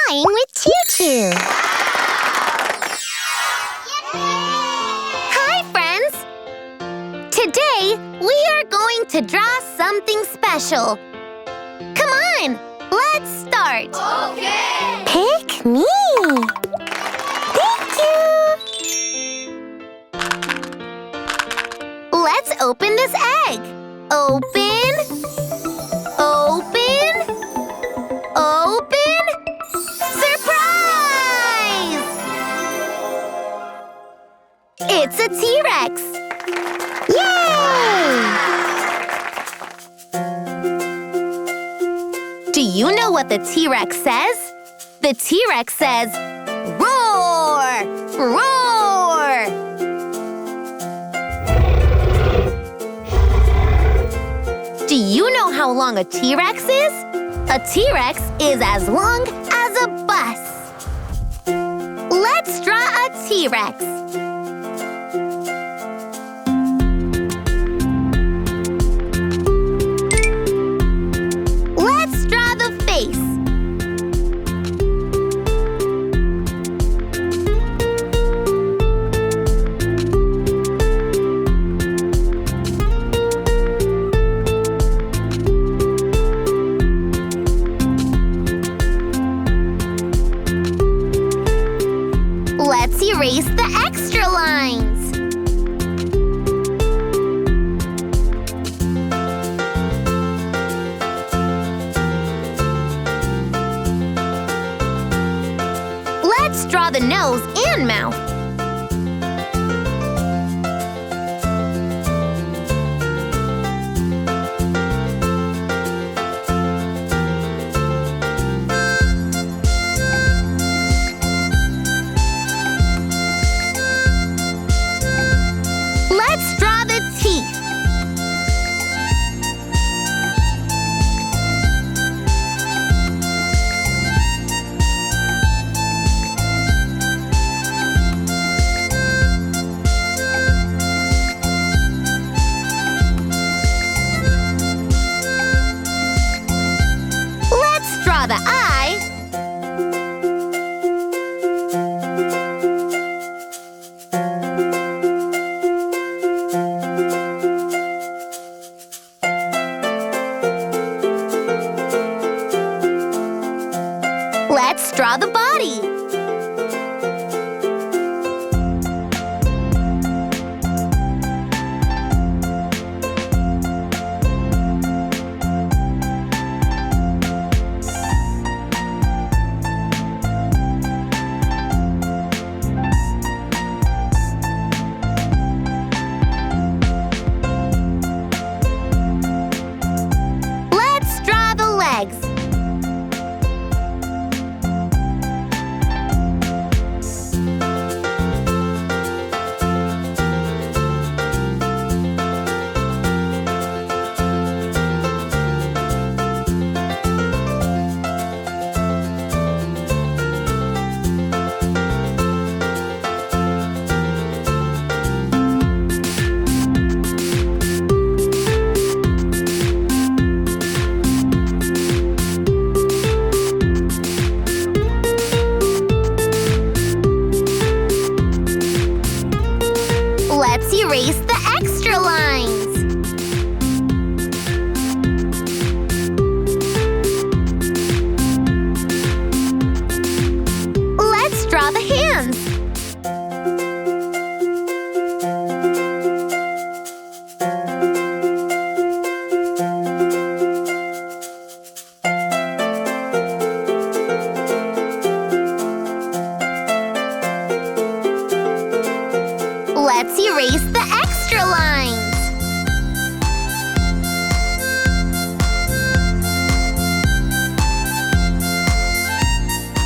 drawing with ChuChu. Hi, friends! Today, we are going to draw something special. Come on, let's start. Okay! Pick me. Thank you. Let's open this egg. Open. Open. Open. Surprise! It's a T-Rex. Yay! Do you know what the T-Rex says? The T-Rex says, roar! Roar! Do you know how long a T-Rex is? A T-Rex is as long as a bus. Let's draw a T-Rex. Let's draw the face. Let's erase the extra lines. Let's draw the nose and mouth. Let's draw the teeth. Let's draw the eye. Let's draw the body. Let's draw the legs. Let's erase the extra lines. Let's draw the hands. Let's erase the extra lines.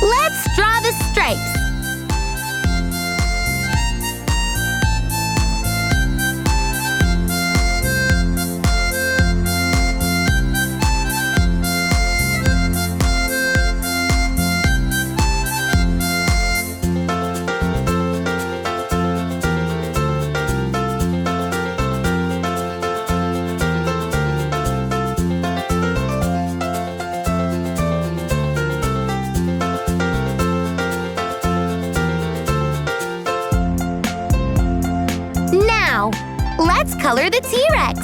Let's draw the stripes. color the T-Rex.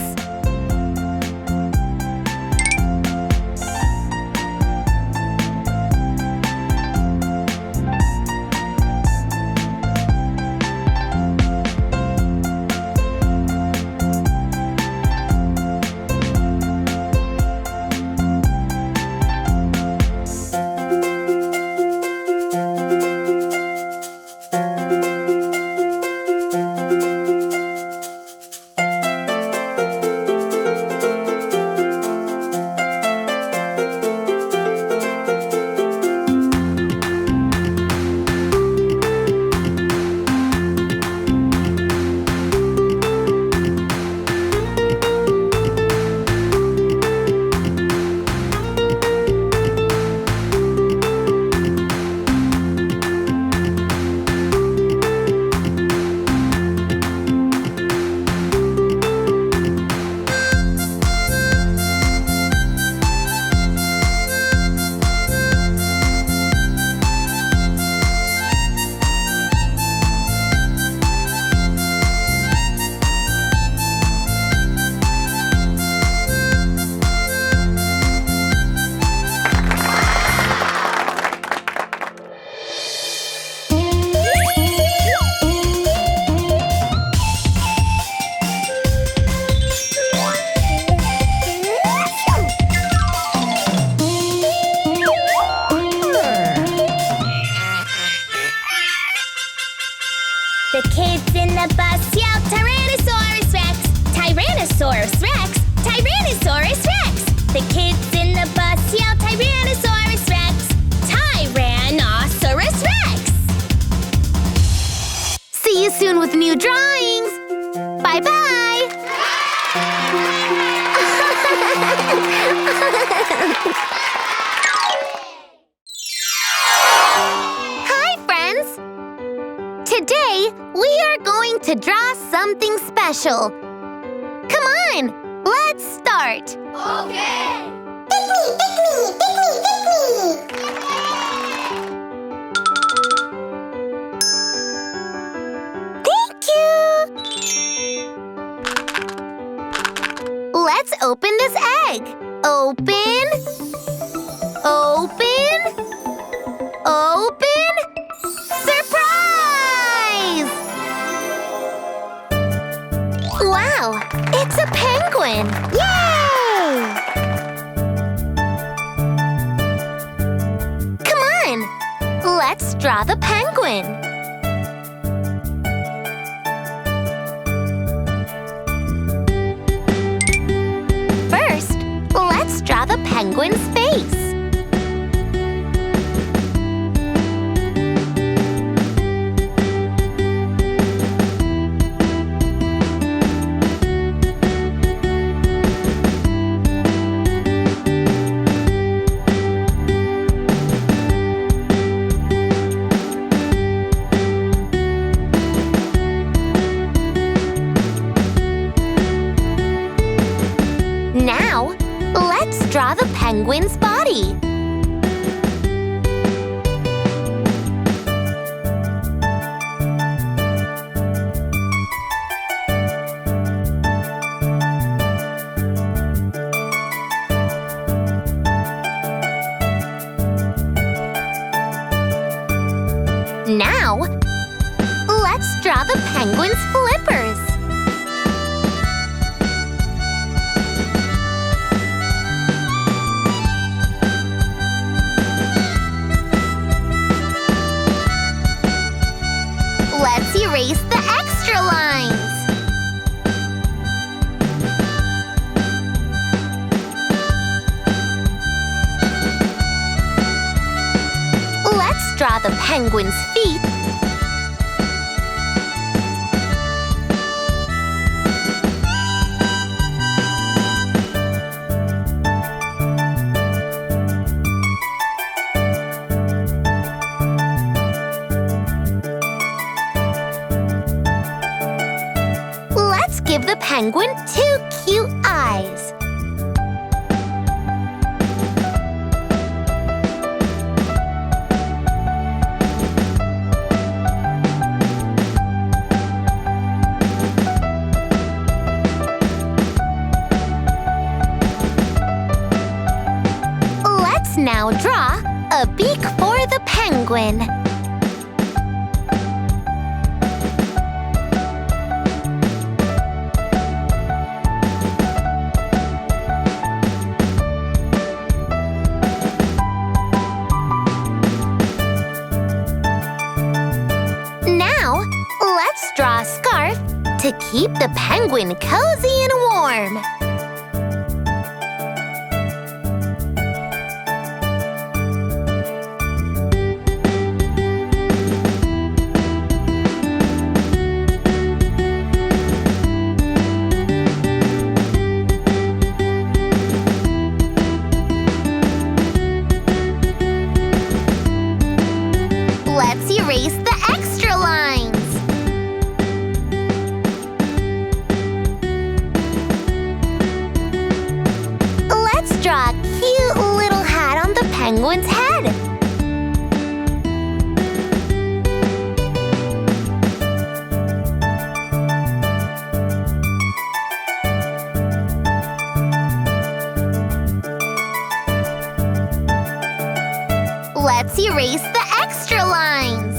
The kids in the bus yell, Tyrannosaurus Rex! Tyrannosaurus Rex! Tyrannosaurus Rex! The kids in the bus yell, Tyrannosaurus Rex! Tyrannosaurus Rex! See you soon with new drawings. Bye-bye. Hi, friends. Today, we are going to draw something special. Come on, let's start. Okay! Pick me, pick me, pick me, pick me. Thank you. Let's open this egg. Open. Open. Open. Surprise! Wow, it's a penguin. Yay! Come on, let's draw the penguin. First, let's draw the penguin's face. Now, let's draw the penguin's body. Now, let's draw the penguin's flippers. Let's erase the extra lines. Let's draw the penguin's feet. Let's give the penguin 2 cute eyes. Now draw a beak for the penguin. Now, let's draw a scarf to keep the penguin cozy and warm. Let's erase the extra lines. Let's draw a cute little hat on the penguin's head. Let's erase the extra lines.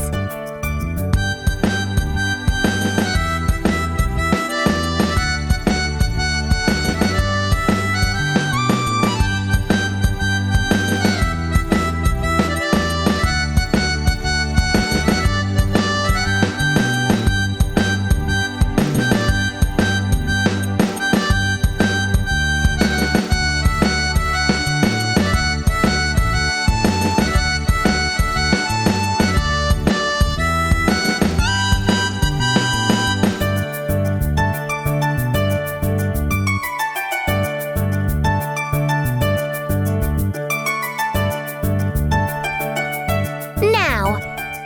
Now,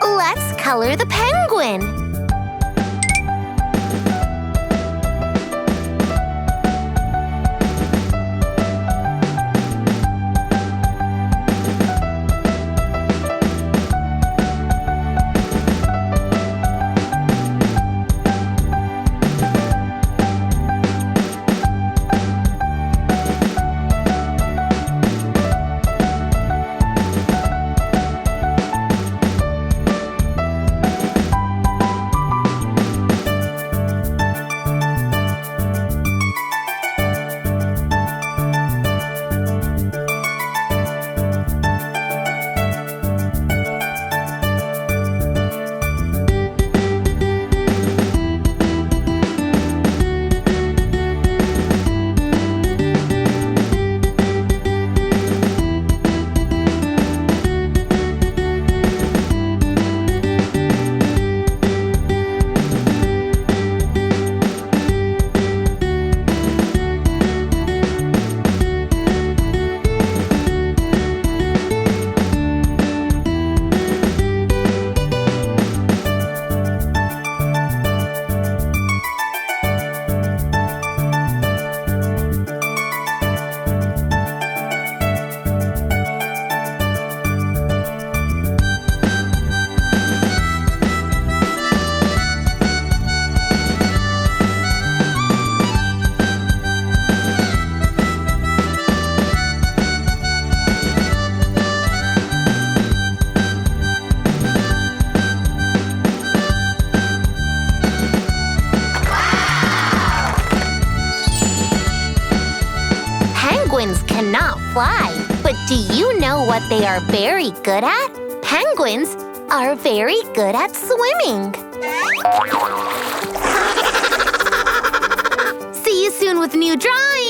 let's color the penguin. Penguins cannot fly, but do you know what they are very good at? Penguins are very good at swimming. See you soon with new drawings.